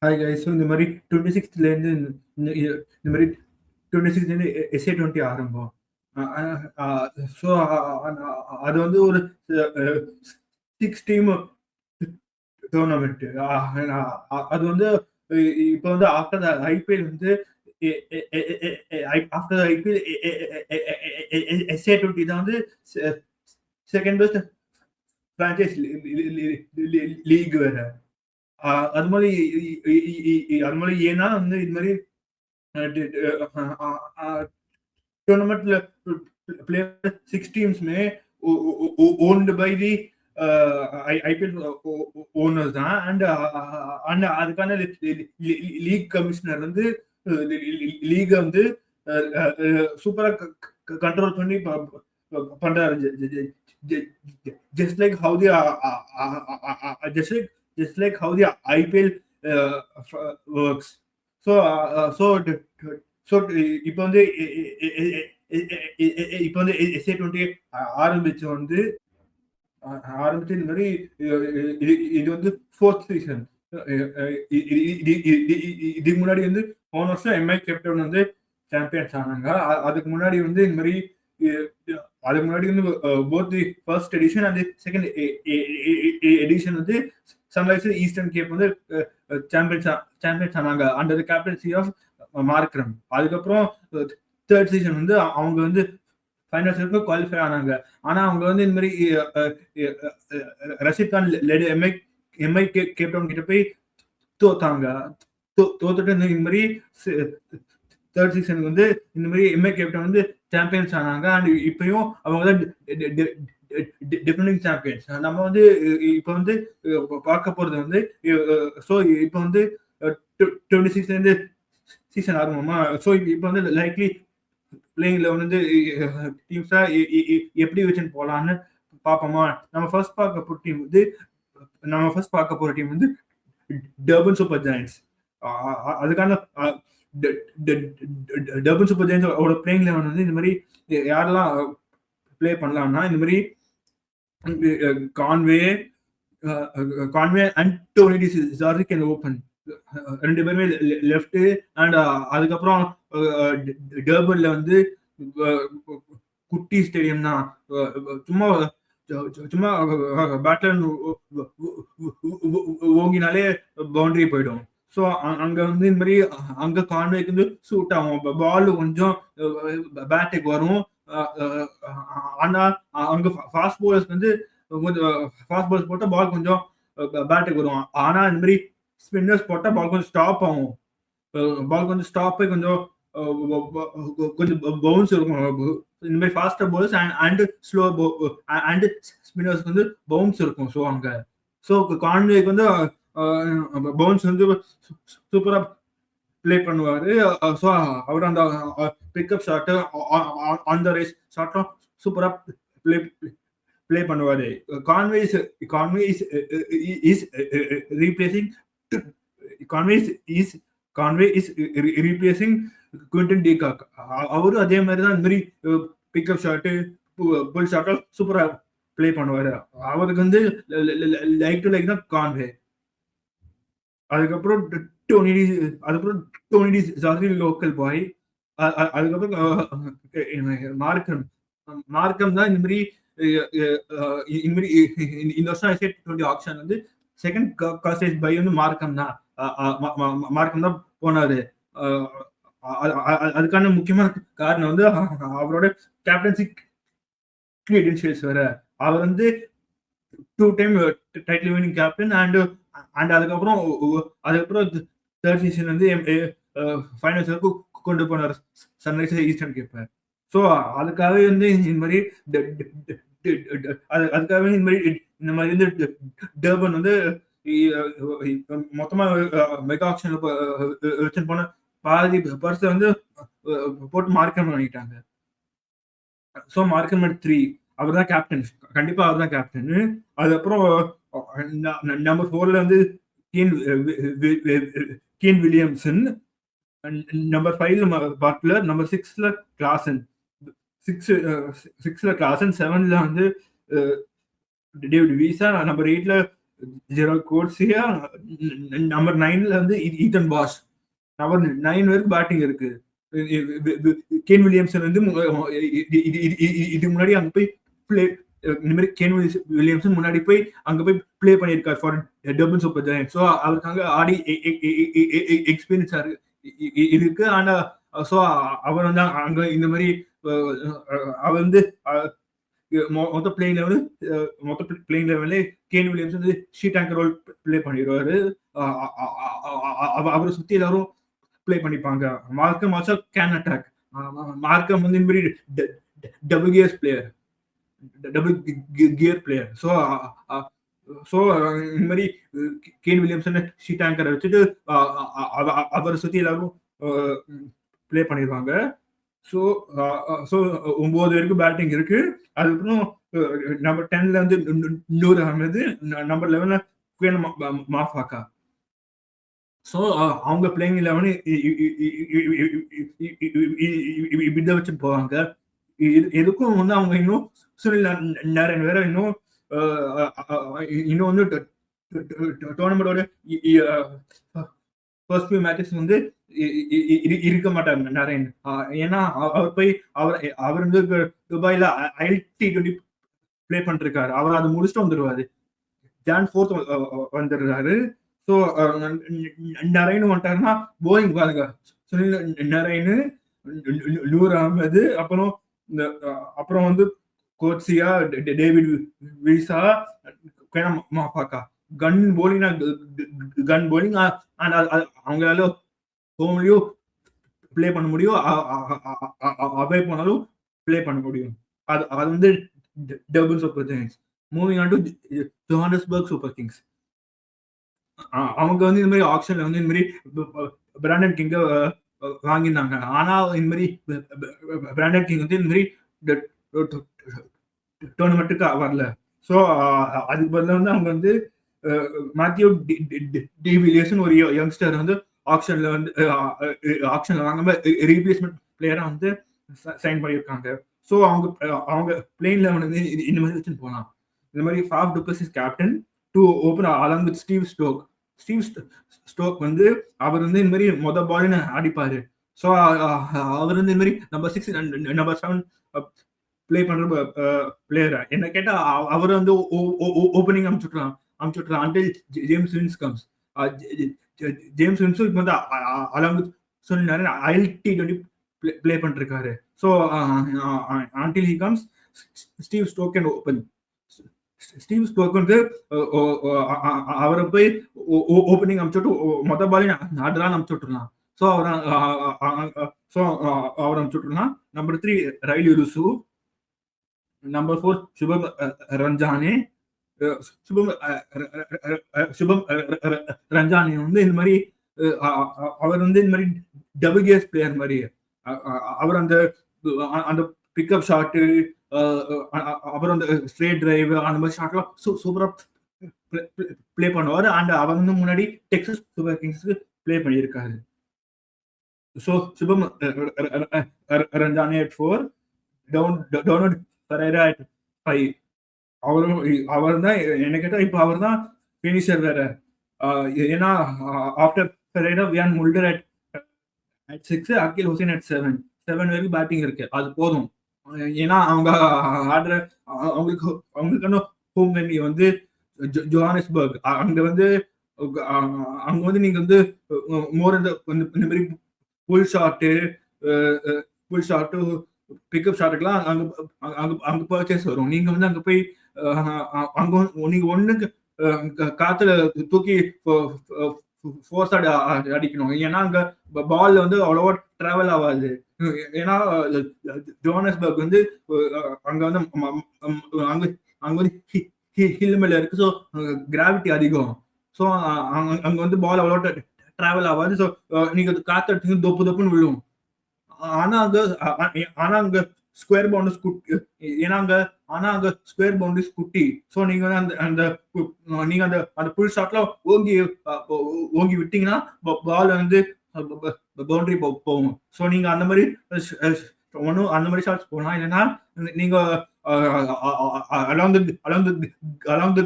Hi guys. So இந்த மாதிரி 26லேருந்து இந்த மாதிரி 26லேருந்து SA20 ஆரம்பம். ஸோ அது வந்து ஒரு 6 டீம் டோர்னமெண்ட். அது வந்து இப்போ வந்து ஆஃப்டர் ஐபிஎல் வந்து ஆஃப்டர் ஐபிஎல் SA20 தான் வந்து செகண்ட் பெஸ்ட் பிரான்ச்சைஸ் லீக் வேற. அது மாதிரி ஏன்னா வந்து இது மாதிரி டோர்னமெண்ட்ல பிளே 6 டீம்ஸ்மே owned by the IPL owners தான். அண்ட் அதுக்கான லீக் கமிஷனர் வந்து லீக வந்து சூப்பரா கண்ட்ரோல் பண்ணி பண்றாரு. just like how the IPL works. So இப்போ வந்து SA20 ஆரம்பிச்சு இந்த மாதிரி இது வந்து 4th சீசன். இதுக்கு முன்னாடி வந்து போன வருஷம் எம்ஐ கேப்டன் வந்து சாம்பியன்ஸ் ஆனாங்க. அதுக்கு முன்னாடி வந்து இந்த மாதிரி அதுக்கு முன்னாடி வந்து both the first edition and second edition வந்து சன்ரைசர்ஸ் ஈஸ்டர்ன் கேப் வந்து சாம்பியன்ஸ் ஆனாங்க under the captaincy of Markram. அதுக்கப்புறம் தேர்ட் சீசன் வந்து அவங்க வந்து ஃபைனல்ஸ்க்கு குவாலிஃபை ஆனாங்க. ஆனா அவங்க வந்து இந்த மாதிரி Rashid Khan led MI captain கிட்ட போய் தோத்தாங்க. தோத்துட்டு இந்த மாதிரி தேர்ட் சீசனுக்கு வந்து இந்த மாதிரி எம்ஐ கேப்டன் வந்து சாம்பியன்ஸ் ஆனாங்க. அண்ட் இப்பயும் அவங்க தான் டிஃபெண்டிங் சாம்பியன்ஸ். நம்ம வந்து இப்போ வந்து பார்க்க போறது வந்து ஸோ இப்போ வந்து 26லேருந்து சீசன் ஆரம்பமா. ஸோ இப்போ வந்து லைக்லி பிளேயிங்ல வந்து டீம்ஸா எப்படி வச்சுன்னு போலான்னு பார்ப்போமா. நம்ம ஃபர்ஸ்ட் பார்க்க போற டீம் வந்து டர்பன் சூப்பர் ஜெயண்ட்ஸ். அதுக்கான டர்பன் சூப்பர் ஜெயண்ட்ஸோட பிளேயிங் லெவன் வந்து இந்த மாதிரி யாரெல்லாம் பிளே பண்ணலாம்னா இந்த மாதிரி Conway and Tony de Zorzi can open. ரெண்டு பேருமே லெஃப்ட். அண்ட் அதுக்கப்புறம் டர்பன்ல வந்து குட்டி ஸ்டேடியம் தான். சும்மா பேட்லன் ஓங்கினாலே பவுண்டரி போயிடும். ஸோ அங்க வந்து இந்த மாதிரி அங்க கான்வேக்கு வந்து சூட் ஆகும். பால் கொஞ்சம் பேட்டுக்கு வரும். ஆனா அங்க ஃபாஸ்ட் பவுலர்ஸ் வந்து ஃபாஸ்ட் பவுலர்ஸ் போட்டா பால் கொஞ்சம் பேட்டுக்கு வரும். ஆனா இந்த மாதிரி ஸ்பின்னர்ஸ் போட்டா பால் கொஞ்சம் ஸ்டாப் ஆகும். பால் கொஞ்சம் ஸ்டாப் கொஞ்சம் பவுன்ஸ் இருக்கும். இந்த மாதிரி faster bowlers and slow and spinners வந்து பவுன்ஸ் இருக்கும். ஸோ அங்க ஸோ கான்வேக்கு வந்து பவுன்ஸ் வந்து சூப்பரா பிளே பண்ணுவாரு. ஸோ அவர் அந்த pickup shot on the rise ஷாட்டும் சூப்பரா பிளே பண்ணுவாரு. Conway is replacing Quinton de Kock. அவரும் அதே மாதிரி தான் இந்த மாதிரி பிக்கப் ஷாட்டு புல் ஷாட்டும் சூப்பரா பிளே பண்ணுவாரு. அவருக்கு வந்து லைக் டு லைக் தான் கான்வே. அதுக்கப்புறம் டோனி டி ஜார்ஜ் லோக்கல் பாய். அதுக்கப்புறம் மார்க்கம் தான் இந்த மாதிரி இந்த வருஷம் SA20 ஆக்ஷன் வந்து செகண்ட் காஸ்டேஜ் பை வந்து மார்க்கம் தான் போனாரு. அதுக்கான முக்கியமான காரணம் வந்து அவரோட கேப்டன்சி கிரெடென்ஷியல்ஸ் வேற. அவர் வந்து 2 time title winning captain. And அதுக்கப்புறம் தேர்ட் சீசன் வந்து ஃபைனல்ஸ் வரைக்கும் கொண்டு போனார் சன்ரைசர்ஸ் ஈஸ்டர்ன் கேப்பை. ஸோ அதுக்காகவே வந்து இந்த மாதிரி இந்த மாதிரி வந்து டர்பன் வந்து மொத்தமா மெகா ஆக்ஷன் வச்சு போன பாதி பர்ஸை வந்து போட்டு மார்க்கம் பண்ணிட்டாங்க. ஸோ மார்க்கம் 3 அவர் தான் கேப்டன். கண்டிப்பா அவர் தான் கேப்டன். அதுக்கப்புறம் நம்பர் 4ல வந்து கீன் வில்லியம்சன். நம்பர் 5ல பட்லர். நம்பர் 6ல கிளாசன். 6ல கிளாசன். 7ல வந்து டேவிட் வீசா. நம்பர் 8ல ஜெரால்ட் கோர்சியா. நம்பர் 9ல வந்து ஈத்தன் பாஷ். நம்பர் 9 வரைக்கும் பேட்டிங் இருக்கு. கேன் வில்லியம்சன் வந்து இதுக்கு முன்னாடி அங்க போய் பிளே இந்த மாதிரி கேன் வில்லியம்சன் முன்னாடி போய் அங்க போய் பிளே பண்ணியிருக்காரு for Durban Super Giant. So அவருக்கு அங்க ஆடி எக்ஸ்பீரியன்ஸ் இருக்கு. ஆனா ஸோ அவர் வந்து அங்க இந்த மாதிரி அவர் வந்து மொத்த பிளேயிங் லெவல்ல கேன் வில்லியம்ஸ் வந்து ஷீட் ஆங்கர் ரோல் பிளே பண்ணிடுவாரு. அவரை சுத்தி எல்லாரும் பிளே பண்ணிப்பாங்க. மார்க்கம் ஆல்சோ கேன் அட்டாக். மார்க்கம் வந்து இந்த மாதிரி டபுள் கியர் பிளேயர். ஸோ இந்த மாதிரி கேன் வில்லியம்சன் ஷீட் ஆங்கரை வச்சுட்டு அவரை சுத்தி எல்லாரும் பிளே பண்ணிடுவாங்க. ஸோ 9 வரைக்கும் பேட்டிங் இருக்கு. அதுக்கப்புறம் நம்பர் 10ல வந்து நூர் அஹமது, நம்பர் 11ல குயன் மாஃபாக்கா. ஸோ அவங்க பிளேயிங் 11 இப்படிதான் வச்சுட்டு போவாங்க. எதுக்கும் வந்து அவங்க இன்னும் சுனில் நாராயண் வேற இன்னும் வந்து டோர்னமெண்டோட ஃபர்ஸ்ட் ஃபியூ மேட்சஸ் வந்து இருக்க மாட்டாங்க நாராயண். ஏன்னா அவர் வந்து துபாயில ILT20 பிளே பண்ணிருக்காரு. அவர் அதை முடிச்சுட்டு வந்துருவாரு. Jan 4th வந்துடுறாரு. ஸோ நாராயண் வந்துட்டாருன்னா போயிங் பாருங்க. சுனில் நாராயண், நூர் அஹமது, அப்புறம் வந்து கோட்சியா, டேவிட் வில்சா, மாஃபாக்கா. கன் போலிங் அவங்களால ஹோம்லயும் பிளே பண்ண முடியும், அவே போனாலும் பிளே பண்ண முடியும். அது வந்து Durban Super Giants. Moving on to Johannesburg Super Kings. அவங்க வந்து இந்த மாதிரி ஆக்ஷன்ல வந்து இந்த மாதிரி பிராண்டன் கிங்க வாங்கியிருந்தாங்க. ஆனா இந்த மாதிரி பிராண்டன் கிங் வந்து இந்த மாதிரி டோர்னமெண்ட்டுக்கு வரல. ஸோ அதுக்கு பதிலாக வந்து அவங்க வந்து மேத்யூ டி வில்லியர்ஸ் ஒரு யங்ஸ்டர் வந்து ஆக்ஷன்ல வாங்காம ரீப்ளேஸ்மெண்ட் பிளேயரா வந்து சைன் பண்ணியிருக்காங்க. ஸோ அவங்க பிளேயிங் லெவன் வந்து இந்த மாதிரி வச்சுன்னு போகலாம். இந்த மாதிரி Faf du Plessis is captain to open along with Steve Stoke வந்து அவர் வந்து இந்த மாதிரி மொதல் பால்னு அடிப்பாரு. ஸோ அவர் வந்து இந்த மாதிரி நம்பர் 6 நம்பர் 7 பிளே பண்ற பிளேயர். என்ன கேட்டா அவர் வந்து ஓப்பனிங் அனுப்பிச்சுட்றான் until James Vince comes. James வின்ஸும் இப்போ வந்து அலாங் வித் சொன்னாரு ILT20 பிளே பண்ணிருக்காரு. So until he comes, Steve Stoke can open. Steve Stoke வந்து அவரை போய் ஓப்பனிங் அனுப்பிச்சுட்டு மொத்த பாலையும் ஆடுறான்னு அனுப்பிச்சுட்ருலாம். ஸோ அவர் அனுப்பிச்சுட்ருலாம். Number 3 Rilee Rossouw, number 4 Shubham Ranjane. Shubham Ranjane வந்து இந்த மாதிரி அவர் வந்து இந்த மாதிரி டபுள் கியர்ஸ் பிளேயர் மாதிரி. அவர் அந்த பிக்அப் ஷாட்டு, அப்புறம் அந்த ஸ்ட்ரெயிட் டிரைவ், அந்த மாதிரி ஷாட்லாம் சூப்பரா பிளே பண்ணுவார். அண்ட் அவர் வந்து முன்னாடி டெக்சாஸ் சூப்பர் கிங்ஸ்க்கு பிளே பண்ணியிருக்காரு. So Shubham Ranjane at 4, Donovan Ferreira at 5. அவர் தான் என்ன கேட்டா இப்போ அவர் தான் பினிஷர் வேற. ஏன்னா after Ferreira Wiaan Mulder at 6, Akeal Hosein at 7 வரைக்கும் பேட்டிங் இருக்கு. அது போதும். ஏன்னா அவங்க ஆடுற அவங்களுக்கான ஹோம் வென்யூ வந்து ஜோஹானஸ்பர்க். அங்க வந்து நீங்க வந்து மோர் இந்த மாதிரி புல் ஷாட்டு பிக்கப் ஷாட்டுக்கெல்லாம் அங்க பர்ச்சேஸ் வரும். நீங்க வந்து அங்க போய் அங்க நீங்க ஒண்ணுக்கு காத்துல தூக்கி ஃபோர்ஸ் அடிக்கணும். ஏன்னா அங்க பால் வந்து அவ்வளவா டிராவல் ஆகாது. ஏன்னா ஜோஹானஸ்பர்க் வந்து அங்க வந்து ஹில் மேல இருக்கு. ஸோ கிராவிட்டி அதிகம். ஸோ அங்க வந்து பால் அவ்வளோ டிராவல் ஆகாது. ஸோ நீங்க காத்து அடிச்சு தொப்புன்னு விழும். ஆனா அங்க ஸ்கொயர் பவுண்டரிஸ் குட்டி. ஆனா அங்க ஸ்கொயர் பவுண்டரிஸ் குட்டி. ஸோ நீங்க வந்து அந்த புல் ஷாட்ல ஓங்கி விட்டீங்கன்னா பால் வந்து பவுண்டரி போகும். ஸோ நீங்க அந்த மாதிரி ஷாட்ஸ் போகலாம். இல்லைன்னா நீங்க அலாங் தி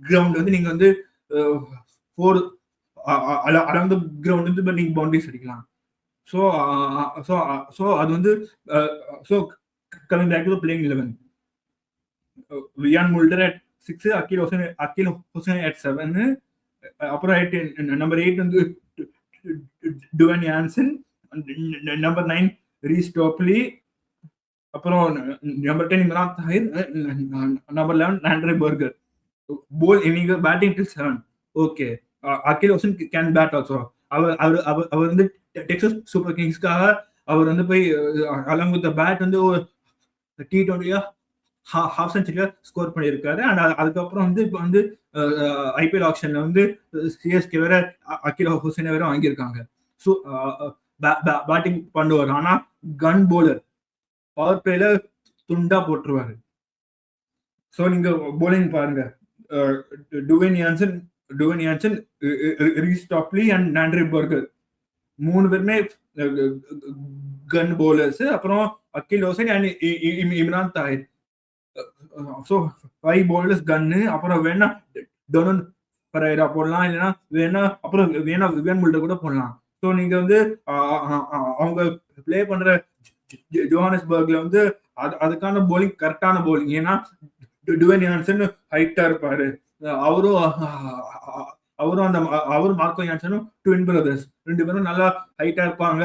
கிரவுண்ட் வந்து நீங்க வந்து 4 அரௌண்ட் த கிரவுண்ட் வந்து நீங்க பவுண்டரிஸ் அடிக்கலாம். ஸோ ஸோ ஸோ அது வந்து so coming back to playing 11, Wiaan Mulder at 6, Akeal Hosein at 7, அப்புறம் நம்பர் 8 வந்து Duan Jansen, number 9 Reece Topley, அப்புறம் number 10 Imran Tahir, number 11 Andre Burger. போல் நீங்க batting till 7. Okay, Akeal Hosein can bat also. அவர் வந்து Texas super கிங்ஸ்க்காக அவர் வந்து போய் along with bat வந்து T20 ஹாஃப் செஞ்சுரியா ஸ்கோர் பண்ணியிருக்காரு. அண்ட் அதுக்கப்புறம் வந்து இப்போ வந்து ஐபிஎல் ஆக்ஷன்ல வந்து சிஎஸ்கே வேற அகில் ஹுசைனை வேற வாங்கியிருக்காங்க. ஸோ பேட்டிங் பண்ணுவார். ஆனா கன் போலர், பவர் பிளேல துண்டா போட்டுருவாரு. ஸோ நீங்க போலிங் பாருங்க, Dwayne Jansen, Reece Topley and Andre burger 3 பேருமே கன் போலர்ஸ். அப்புறம் அகில் Hussain and Imran Tahir. So 5 bowlers கன்னு. அப்புறம் வேணா டொனன் பரைரா போடலாம், இல்லைன்னா அப்புறம் விவியன் முல்டர் கூட போடலாம். ஸோ நீங்க வந்து அவங்க பிளே பண்ற ஜோஹானஸ்பர்க்ல வந்து அதுக்கான போலிங் கரெக்டான போலிங். ஏன்னா டுவேன் யான்சன் ஹைட்டா இருப்பாரு, அவரும் மார்க்கோ யான்சனும் ட்வின் பிரதர்ஸ், 2 பேரும் நல்லா ஹைட்டா இருப்பாங்க.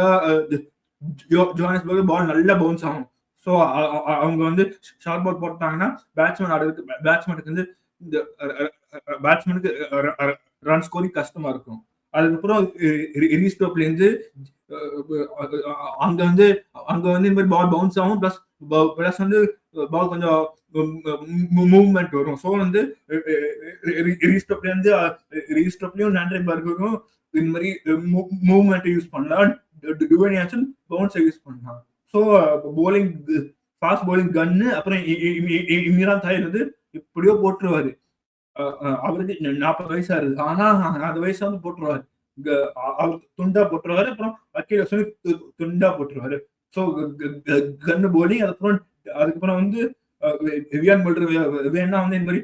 ஜோஹானஸ்பர்க் பால் நல்லா பவுன்ஸ் ஆகும். ஸோ அவங்க வந்து ஷார்ட் பால் போட்டாங்கன்னா பேட்ஸ்மேனுக்கு வந்து இந்த பேட்ஸ்மேனுக்கு ரன் ஸ்கோரிங் கஷ்டமா இருக்கும். அதுக்கப்புறம் ரீஸ் டோப்ல இருந்து அங்க வந்து இந்த மாதிரி பால் பவுன்ஸ் ஆகும், பிளஸ் வந்து பால் கொஞ்சம் மூவ்மெண்ட் வரும். ஸோ வந்து ரீஸ் டோப்லயும் ஆண்ட்ரே பர்கரும் இந்த மாதிரி மூவ்மெண்ட் யூஸ் பண்ணலாம், டுவேன் யான்சன் பவுன்ஸை யூஸ் பண்ணலாம். ஸோ போலிங், ஃபாஸ்ட் போலிங் கன்னு. அப்புறம் இம்ரான் தாஹிர் வந்து இப்படியோ போட்டுருவாரு. அவருக்கு 40 வயசா இருக்கு, ஆனா அந்த வயசா வந்து போட்டுருவாரு, அவர் துண்டா போட்டுருவாரு. அப்புறம் அகில் ஹுசைன் துண்டா போட்டுருவாரு. ஸோ கன்னு போலிங். அதுக்கப்புறம் வந்து விவியன் முல்டர் வேணா வந்து இந்த மாதிரி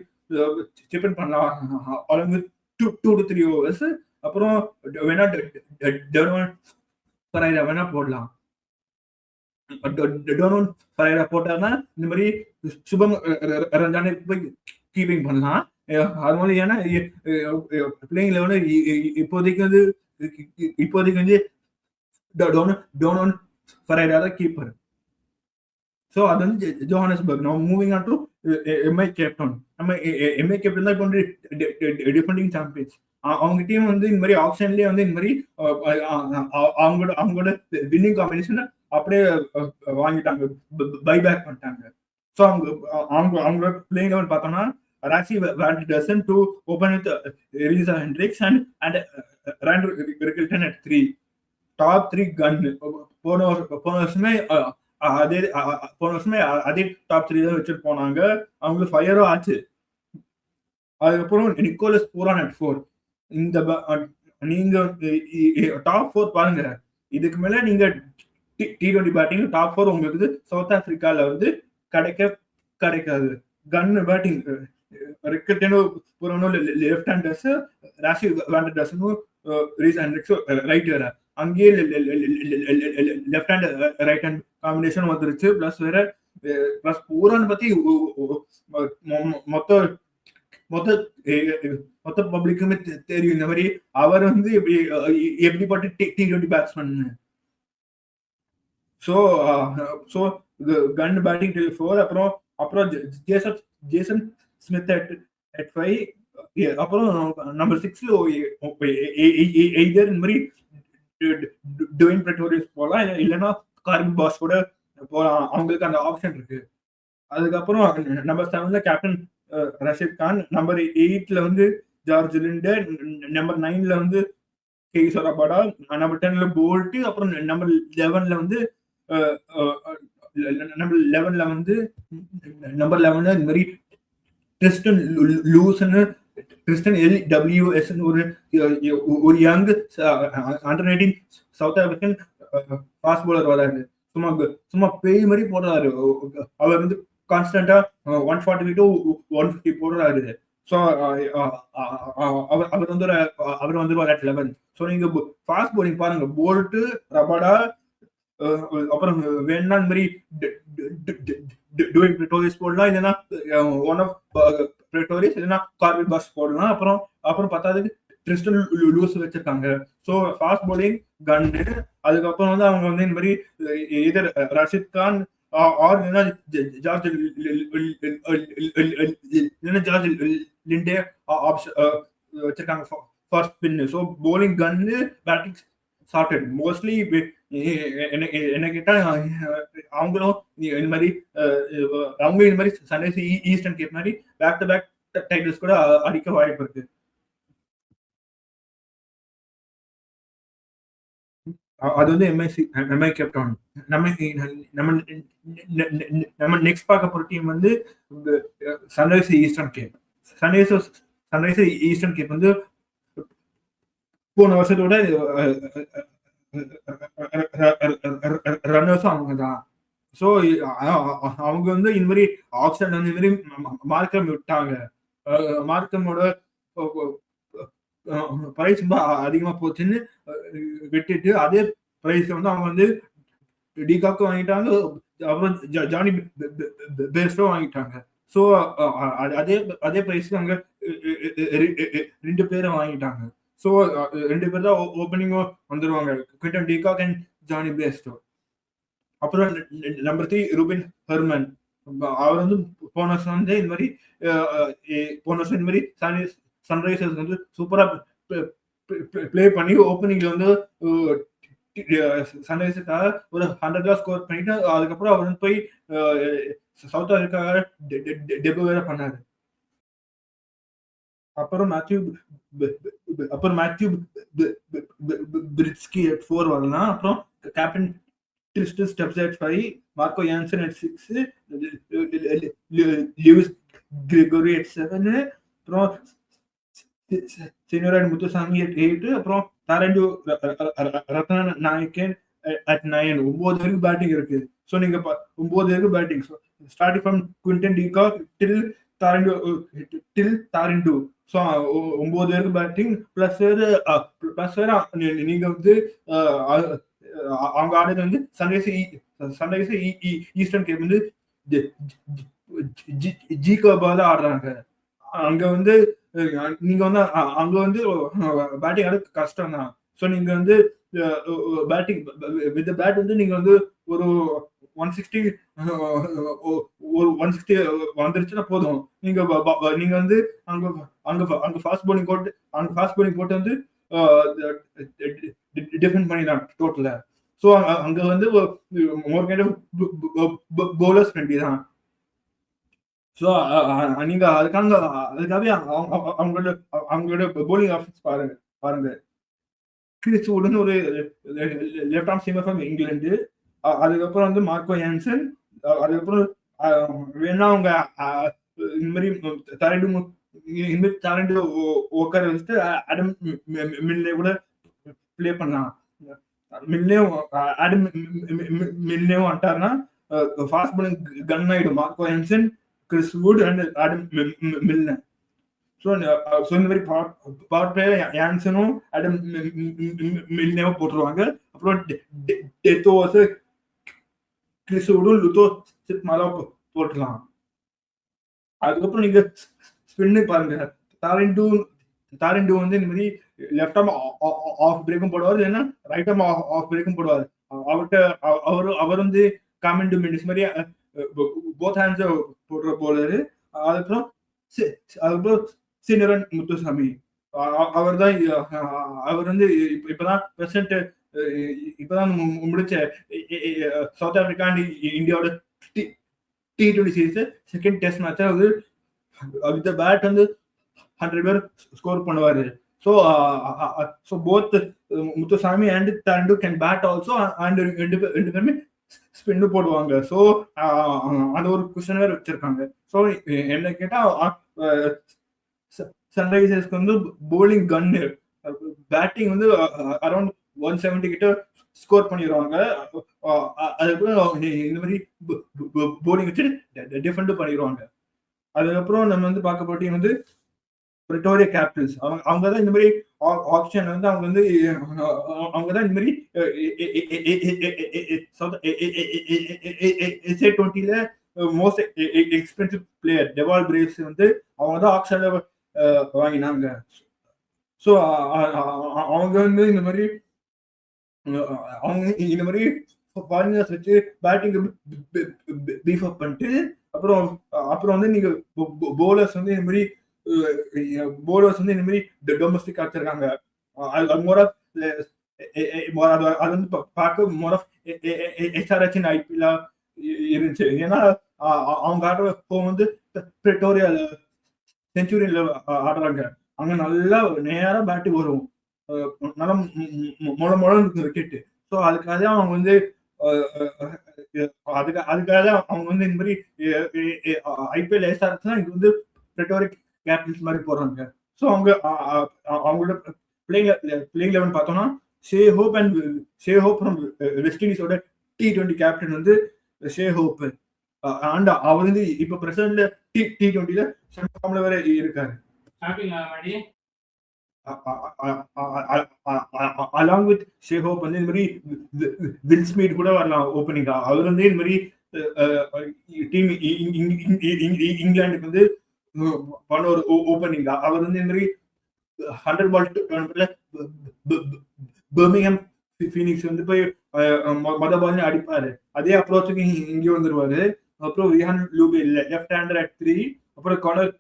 சிப்பன் பண்ணலாம், அவங்க 2 to 3 overs. அப்புறம் வேணா டொனன் பரைரா வேணா போடலாம். டொனன் பரைரா போட்டாருன்னா இந்த மாதிரி சுபம் ரஞ்சானை போய் கீப்பிங் பண்ணலாம். அது மாதிரி ஏன்னா பிளேயிங் லெவலில் இப்போதைக்கு வந்து டொனன் பரைரா தான் கீப்பர். ஸோ அது வந்து ஜோஹானஸ்பர்க். நம்ம moving on to Mi captain. நம்ம எம்ஐ கேப்டன் தான் இப்போ வந்து டிஃபெண்டிங் சாம்பியன்ஸ். அவங்க டீம் வந்து இந்த மாதிரி ஆப்ஷன்லயே வந்து இந்த மாதிரி அவங்களோட வின்னிங் காம்பினேஷன் அப்படியே வாங்கிட்டாங்க, பைபேக் பண்ணிட்டாங்க. ஸோ அவங்களோட பிளேயிங் லெவல் பார்த்தோம்னா Rassie van Dussen to open with Reeza Hendricks and Randy Rickelton at 3. Top 3 gun. போன வருஷமே அதே டாப் 3 தான் வச்சுட்டு போனாங்க. அவங்களுக்கு ஃபயரும் ஆச்சு. அதுக்கப்புறம் நிக்கோலஸ் பூரான் at 4. இந்த நீங்க டாப் 4 பாருங்க. இதுக்கு மேல நீங்க T20 பேட்டிங் டாப் 4 உங்களுக்கு சவுத் ஆப்பிரிக்கால வந்து கிடைக்காது. கன் பேட்டிங் ரிக்கில்டனும் பூரானும் லெஃப்ட் ஹேண்டர்ஸ், ராசி வான் டசனும் ரீஸ் ஹெண்ட்ரிக்ஸ் ரைட் ஹேண்டர். அங்கேயே left hand right hand combination வந்துருச்சு. பிளஸ் பூரான் பத்தி மொத்த பப்ளிக்குமே தெரியும் இந்த மாதிரி அவர் வந்து எப்படிப்பட்ட T20 பேட்ஸ்மேன். ஸோ கன் பேட்டிங் டில் 4. அப்புறம் ஜேசன் ஸ்மித் at 5. அப்புறம் நம்பர் 6 எய்தர் இந்த மாதிரி டுவேன் பிரெட்டோரியஸ் போகலாம், இல்லைன்னா கார்பி பாஸ் கூட போகலாம். அவங்களுக்கு அந்த ஆப்ஷன் இருக்கு. அதுக்கப்புறம் நம்பர் 7ல கேப்டன் ரஷீத் கான், நம்பர் 8ல வந்து ஜார்ஜ் லிண்டர், நம்பர் 9ல வந்து கேகிசோர் ரபாடா, நம்பர் 10ல போல்ட். அப்புறம் நம்பர் 11ல வந்து இந்த மாதிரி ட்ரிஸ்டன் LWS ஒரு young under 19 South African fast bowler வராரு. சும்மா பேய் மாதிரி போடுறாரு. அவர் வந்து கான்ஸ்டன்டா 140 to 150 போடுறாரு. ஸோ அவர் வந்து அவர் வந்து அட் 11. ஸோ நீங்க ஃபாஸ்ட் போலிங் பாருங்க, போல்ட், ரபடா, அப்புறம் வேணா இந்த மாதிரி டூயிங் பிரிட்டோரிஸ் போடலாம், இல்லைன்னா ஒன் ஆஃப் பிரிட்டோரிஸ், இல்லைன்னா கார்பில் பாஸ் போடலாம். அப்புறம் பத்தாவதுக்கு ட்ரிஸ்டன் லூஸ் வச்சிருக்காங்க. ஸோ ஃபாஸ்ட் போலிங் கன்னு. அதுக்கப்புறம் வந்து அவங்க வந்து இந்த மாதிரி இதர் Rashid Khan or George George Linde option வச்சிருக்காங்க ஃபார் ஸ்பின். ஸோ போலிங் கன்னு, பேட்டிங் சார்டட். மோஸ்ட்லி என்ன கேட்டா அவங்களும் இந்த மாதிரி அவங்க இந்த மாதிரி சன்ரைஸ் ஈஸ்டர்ன் கேப் மாதிரி பேக் டு பேக் டைட்டில்ஸ் கூட அடிக்க வாய்ப்பு இருக்கு. அது வந்து எம்ஐ கேப்டவுன். நம்ம நம்ம நெக்ஸ்ட் பார்க்க போற டீம் வந்து sunrise Eastern gap. Sunrise Eastern Cape வந்து போன வருஷத்தோட ரன்னர்ஸும் அவங்க தான். ஸோ அவங்க வந்து இந்த மாதிரி ஆப்ஷன் வந்து இந்த மாதிரி மார்க்கம் விட்டாங்க. மார்க்கமோட பிரைஸ் ரொம்ப அதிகமா போச்சுன்னு விட்டுட்டு அதே பிரைஸ் வந்து அவங்க வந்து டிகாக்கும் வாங்கிட்டாங்க, அப்புறம் ஜானி பேஸ்டும் வாங்கிட்டாங்க. ஸோ அதே பிரைஸ்க்கு அவங்க 2 பேரை வாங்கிட்டாங்க. ஸோ 2 பேர் தான் ஓப்பனிங்கும் வந்துருவாங்க, Quinton de Kock and Johnny Bairstow. அப்புறம் நம்பர் 3 ரூபின் ஹெர்மன். அவர் வந்து போன வருஷம் வந்து இந்த மாதிரி சன்ரைசர்ஸ் வந்து சூப்பரா பிளே பண்ணி ஓப்பனிங்ல வந்து சன்ரைசர்ஸுக்காக ஒரு 100 ஸ்கோர் பண்ணிட்டு அதுக்கப்புறம் அவர் வந்து போய் சவுத் ஆப்பிரிக்காக டெபு வேற பண்ணாரு. அப்புறம் மேத்யூ பிரிட்ஸ்கி at 4 வரலாம். அப்புறம் captain Tristan Stubbs at 5, Marco Jansen at 6, Lewis Gregory at 7, அப்புறம் சீனியர் முத்துசாமி at 8, அப்புறம் தாரண்டு ரத்ன நாயக்கன் at 9. 9 பேருக்கு பேட்டிங் இருக்கு. ஸோ நீங்க 9 பேருக்கு batting starting from Quinton de Kock till Tharindu. So 9 பேருக்கு பேட்டிங் பிளஸ் வேற நீங்க வந்து அவங்க ஆடுறது வந்து சன்ரைஸ் ஈஸ்டர்ன் கேப் வந்து ஜி கபால ஆடுறாங்க. அங்க வந்து நீங்க வந்து அங்க வந்து பேட்டிங் ஆட கஷ்டம் தான். ஸோ நீங்க வந்து பேட்டிங் வித் பேட் வந்து நீங்க வந்து ஒரு 160 வந்துருச்சுன்னா போதும். நீங்க வந்து அங்க ஃபாஸ்ட் போலிங் போட்டு வந்து டிஃபெண்ட் பண்ணிடலாம் டோட்டலா. ஸோ அங்க வந்து more kind of bowlers friendly தான். ஸோ நீங்க அதுக்காகவே அவங்களோட போலிங் ஆப்ஷன்ஸ் பாருங்க. கிறிஸ் வுட்னு ஒரு left arm seamer from England. அதுக்கப்புறம் வந்து மார்க்கோ யான்சன். அதுக்கப்புறம் வேணா அவங்க இந்த மாதிரி தாரண்டு உட்கார வச்சுட்டு ஆடம் மில்லே கூட பிளே பண்ணலாம். ஆடம் மில்லேவும் வந்துட்டாருன்னா ஃபாஸ்ட் பாலிங் கன் ஆயிடும் Marco Jansen, Chris Wood and Adam Milne. So இந்த மாதிரி பவர் பிளேயர் யான்சனும் ஆடம் மில்லேவும் போட்டுருவாங்க. அப்புறம் டெத் ஓவர்ஸ் கிறிஸ் வுடும் லுத்தோ சிட்மாலா போட்டுலாம். அதுக்கப்புறம் நீங்க ஸ்பின்னு பாருங்க. தாரிண்டு வந்து இந்த மாதிரி லெஃப்ட் ஆர்ம் ஆஃப் பிரேக்கும் போடுவார், இல்லைன்னா ரைட் ஆர்ம் ஆஃப் பிரேக்கும் போடுவார். அவர் வந்து காமெண்ட் மினிட்ஸ் மாதிரி போத் ஹேண்ட்ஸ் போடுற போலரு. அதுக்கப்புறம் சீனியரன் முத்துசாமி. அவர் வந்து இப்பதான் பிரசன்ட் இப்பதான் முடிச்ச சவுத் ஆப்பிரிக்கா அண்ட் இந்தியாவோட T20 series second test match வந்து வித் பேட் வந்து 100 பேர் ஸ்கோர் பண்ணுவாரு. ஸோ போத் முத்துசாமி அண்ட் தாண்டு கேன் பேட் ஆல்சோ அண்ட் ரெண்டு பேருமே ஸ்பின்னு போடுவாங்க. ஸோ அந்த ஒரு கொஸ்டின் வேற வச்சிருக்காங்க. ஸோ என்ன கேட்டா சன்ரைசர்ஸ்க்கு வந்து போலிங் கன்னு, பேட்டிங் வந்து அரௌண்ட் 170 கிட்ட ஸ்கோர் பண்ணிடுவாங்க. அதுக்கப்புறம் இந்த மாதிரி போலிங் வச்சு டிஃபெண்ட் பண்ணிடுவாங்க. அதுக்கப்புறம் நம்ம வந்து பார்க்க போட்டி வந்து பிரிட்டோரியா கேபிட்டல்ஸ் அவங்க தான் இந்த மாதிரி ஆப்ஷன் வந்து அவங்க தான் இந்த மாதிரி SA20ல most expensive player Dewald Brevis வந்து அவங்க தான் ஆப்ஷன்ல வாங்கினாங்க. ஸோ அவங்க வந்து இந்த மாதிரி ஃபாரினர்ஸ் வச்சு பேட்டிங் பீஃப் அப் பண்ணிட்டு அப்புறம் வந்து நீங்க போலர்ஸ் வந்து இந்த மாதிரி டொமஸ்டிக் ஆச்சிருக்காங்க. அது மோர் ஆஃப் அது வந்து பார்க்க மோர் ஆஃப் SRH IPL இருந்துச்சு. ஏன்னா அவங்க ஆடுற வந்து பிரிட்டோரியா செஞ்சுரியன்ல ஆடுறாங்க. அங்க நல்லா நேரா பேட்டு வரும், நல்லா முழம் இருக்கும் விக்கெட். ஸோ அதுக்காக அவங்க வந்து அவங்க வந்து இந்த மாதிரி IPL SRH தான் இங்க வந்து பிரிட்டோரியா கேபிட்டல்ஸ் மாதிரி போறாங்க. ஸோ அவங்களோட பிளேயிங் லெவன் பார்த்தோம்னா ஷே ஹோப் வெஸ்ட் இண்டீஸோட T20 கேப்டன் வந்து ஷே ஹோப். அண்ட் அவர் வந்து இப்ப பிரசிடன்ட்ல T20ல ஃபார்ம்ல வேற இருக்காரு. அலாங் வித் ஷே ஹோப் வந்து இந்த மாதிரி வில் ஸ்மித் கூட வரலாம் ஓப்பனிங். அவர் வந்து இந்த மாதிரி டீம் இங்கிலாந்துக்கு வந்து பண்ண ஒரு ஓப்பனிங். அவர் வந்து இந்த மாதிரி 100 பால் டோர்னமெண்ட்ல பர்மிங்ஹாம் ஃபீனிக்ஸ் வந்து போய் மொத பால் அடிப்பாரு. அதே அப்ரோச்சுக்கு இங்கே வந்துருவாரு. அப்புறம் ரியான் லூபே லெஃப்ட் ஹேண்டர் at 3, அப்புறம் கார்னர்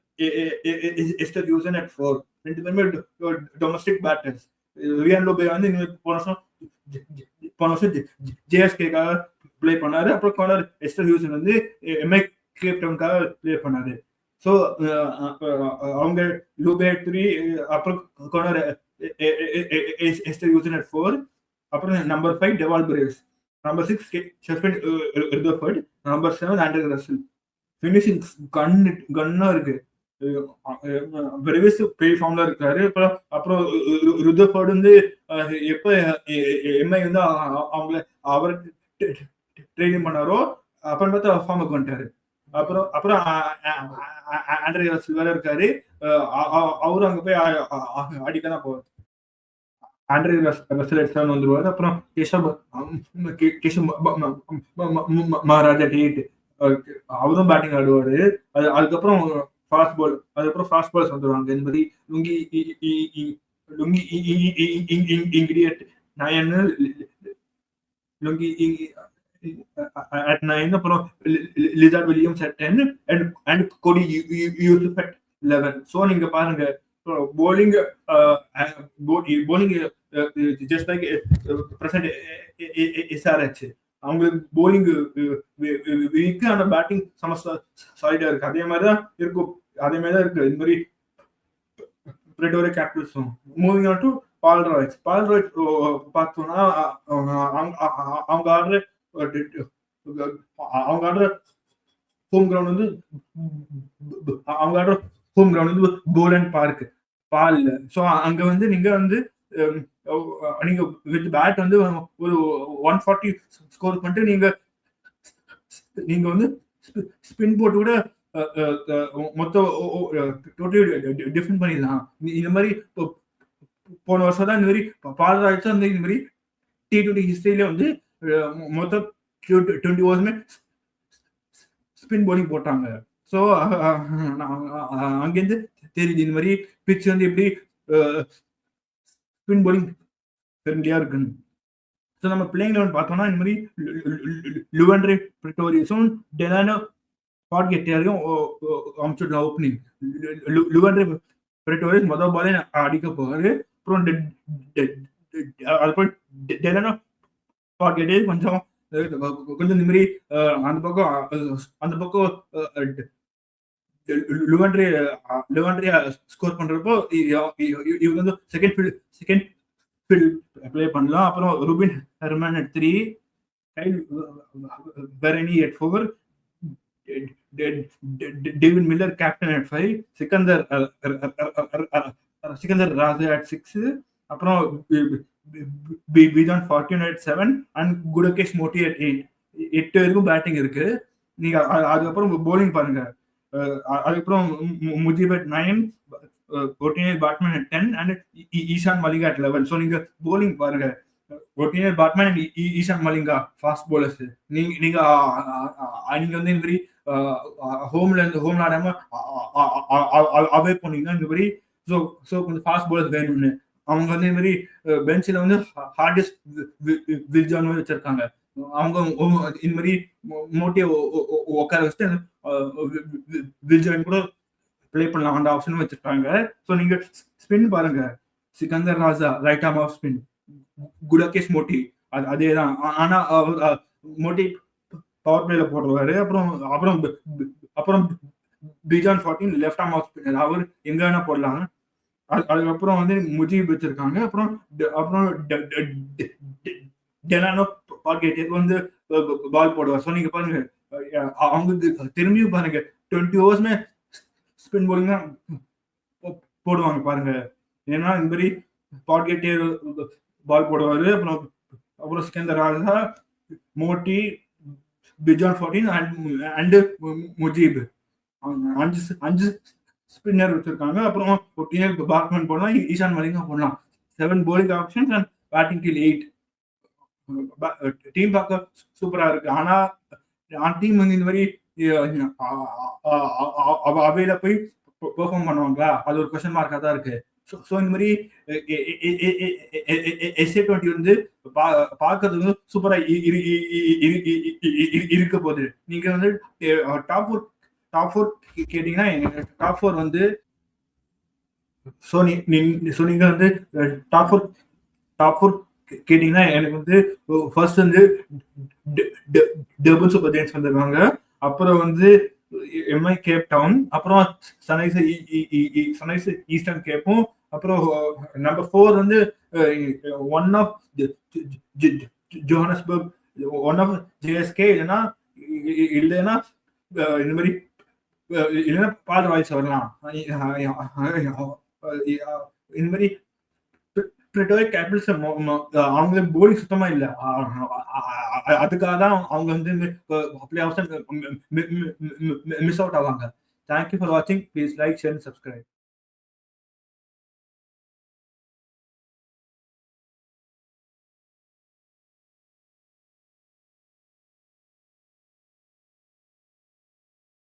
எஸ்டர் யூசன் at 4. ரெண்டு பேருமே டொமஸ்டிக் பேட்டர்ஸ். ரியான் லூபே வந்து போன வருஷம் JSKக்காக பிளே பண்ணாரு. அப்புறம் கார்னர் எஸ்டர் யூசன் வந்து MI கேப் டவுனுக்காக பிளே பண்ணாரு. ஸோ அவங்க லூபே at 3, அப்புறம் கார்னர் எஸ்டர் யூசன் at 4, அப்புறம் number 5 Dewald Brevis, number 6 Shepherd Rutherford, number 7 Andre Russell. Finishing கன்னா இருக்கு. பிரேவ்ஸ் பெரிய ஃபார்ம்ல இருக்காரு. அப்புறம் ருதர்ஃபோர்ட் வந்து எப்ப MI வந்து அவர் ட்ரெயின் பண்ணாரோ அப்புறம் பார்த்தா ஃபார்முக்கு வந்துட்டாரு. அப்புறம் ஆண்ட்ரே ரசல் வேற இருக்காரு. அவரும் அங்க போய் அடிக்கதான் போவார். ஆண்ட்ரே ரசல் at 7 வந்துருவாரு. அப்புறம் கேஷவ் மகாராஜா at 8, அவரும் பேட்டிங் ஆடுவாரு. அதுக்கப்புறம் ஃபாஸ்ட் பால்ஸ் வந்துருவாங்க. இந்த மாதிரி லுங்கி இங்கிடியட் 9, லுங்கி at 9, அப்புறம் லிசார்ட் வில்லியம்ஸ் at 10 and கோடி யூசுப் at 11. ஸோ நீங்க பாருங்க bowling just like present SRH, அவங்களுக்கு bowling வீக், ஆனா பேட்டிங் சாலிடா இருக்கு. அதே மாதிரிதான் இருக்கு இந்த மாதிரி பிரிட்டோரியா கேபிட்டல்ஸும். Moving on to Paarl Royals பார்த்தோம்னா அவங்க ஆடுற ஹோம் கிரவுண்ட் வந்து போலண்ட் பார்க் பால்ல. ஸோ அங்க வந்து நீங்க வித் பேட் வந்து ஒரு 140 ஸ்கோர் பண்ணிட்டு நீங்க வந்து ஸ்பின் போட்டு கூட மொத்தம் டோட்டலி டிஃபெண்ட் பண்ணிடலாம். இந்த மாதிரி போன வருஷம் தான் இந்த மாதிரி பால் ராய்ஸா வந்து இந்த மாதிரி T20 ஹிஸ்டரியில வந்து மொத்தம் 20 ஓவர்ஸுமே ஸ்பின் போலிங் போட்டாங்க. ஸோ அங்கேருந்து தெரியுது இந்த மாதிரி பிச் வந்து எப்படி ஸ்பின் போலிங் ஃப்ரெண்ட்லியா இருக்குன்னு. ஸோ நம்ம பிளேயிங் லெவன் பார்த்தோம்னா இந்த மாதிரி லுவெண்ட்ரே பிரிட்டோரியஸும் டெலானோ பாட்கெட்டையும் அமிச்சுடலாம் ஓப்பனிங். லுவெண்ட்ரே பிரிட்டோரியஸ் மொதல் பாலே அடிக்க போவாரு. அப்புறம் அதுக்கப்புறம் டெலானோ பாட்கெட்டே கொஞ்சம் இந்த மாதிரி அந்த பக்கம் லுவெண்ட்ரே ஸ்கோர் பண்றப்போ இவங்க வந்து செகண்ட் ஃபீல்ட் ப்ளே பண்ணலாம். அப்புறம் Rubin Hermann at 3, Kyle Verreynne at 4, David Miller captain at 5, Sikandar Raza at 6, அப்புறம் Bjorn Fortuin at 7 and Gudakesh Motie at 8. 8 வரைக்கும் பேட்டிங் இருக்கு. நீங்க அதுக்கப்புறம் போலிங் பாருங்க. அதுக்கப்புறம் Mujib at 9, ஒட்டினியல் Batman at 10 and Ishaan Malinga at 11. So நீங்க bowling பாருங்க, ஒட்டினியல் Batman and Ishaan Malinga fast bowlers. நீங்க நீங்க நீங்க வந்து இந்த மாதிரி ஹோம்ல ஆடாம அவே போனீங்கன்னா இந்த மாதிரி ஸோ கொஞ்சம் ஃபாஸ்ட் bowlers வேணும்னு அவங்க வந்து இந்த மாதிரி பெஞ்சில் வந்து ஹார்டிஸ்ட் வில்ஜான் வச்சிருக்காங்க. அவங்க இந்த மாதிரி மோட்டிய உட்கார வச்சுட்டு வில்ஜான் கூட பிளே பண்ணலாம் அந்த ஆப்ஷனும் வச்சிருக்காங்க. ஸோ நீங்க ஸ்பின் பாருங்க, சிக்கந்தர் ராஜா right arm off spin, குடகேஷ் Moti அதே தான். ஆனா மோட்டி பவர் பிளேல போடுவாரு. அப்புறம் அப்புறம் அப்புறம் பிஜான் 14 லெஃப்ட் ஆர்ம் ஆஃப் ஸ்பின்னர், அவர் எங்க வேணா போடலாம். அதுக்கப்புறம் வந்து முஜீப் வச்சிருக்காங்க. அப்புறம் அப்புறம் டெலானோ பாக்கெட் வந்து பால் போடுவார். ஸோ நீங்க பாருங்க, அவங்க திரும்பியும் பாருங்க 20 ஓவர்ஸ்மே ஸ்பின் போலிங் தான் போடுவாங்க பாருங்க. ஏன்னா இந்த மாதிரி பாக்கெட்டே பால் போடுவாரு. அப்புறம் அப்புறம் சிக்கந்தர் ராஜா, மோட்டி, பிஜான் 14 அண்ட் முஜீப், அஞ்சு ஸ்பின்னர் வச்சிருக்காங்க. அப்புறம் ஒட்டினியல் பேட்மேன் போடலாம், ஈஷான் மலிங்கா போடலாம். 7 bowling ஆப்ஷன்ஸ் அண்ட் பேட்டிங் கீழ் 8. டீம் பார்க்க சூப்பரா இருக்கு. ஆனா டீம் வந்து இந்த மாதிரி அவையில போய் பெர்ஃபார்ம் பண்ணுவாங்களா, அது ஒரு கொஸ்டின் மார்க்கா தான் இருக்கு. ஸோ இந்த மாதிரி SA20 வந்து பார்க்கறதுக்கு சூப்பரா இருக்க போகுது. நீங்க வந்து டாப் ஃபோர் கேட்டீங்கன்னா டாப் 4 வந்து நீங்க வந்து டாப் ஃபோர் கேட்டீங்கன்னா எனக்கு வந்து ஃபர்ஸ்ட் வந்து டபுள் சூப்பர் ஜெயின்ஸ் வந்துருக்காங்க. அப்புறம் வந்து எம்ஐ கேப் டவுன், அப்புறம் சன்ரைசர்ஸ் ஈஸ்டர்ன் கேப்பும், அப்புறம் நம்பர் 4 வந்து one of Johannesburg, one of JSK, இல்லைன்னா இந்த மாதிரி இல்லைன்னா பால் ராயல்ஸ் வரலாம். இந்த மாதிரி கேபிட்டல்ஸ் அவங்க போலிங் சுத்தமா இல்ல, அதுக்காக தான் அவங்க வந்து பிளே ஆஃப்ஸ் மிஸ் அவுட் ஆவாங்க. தேங்க்யூ ஃபார் வாட்சிங். Please like, share, subscribe.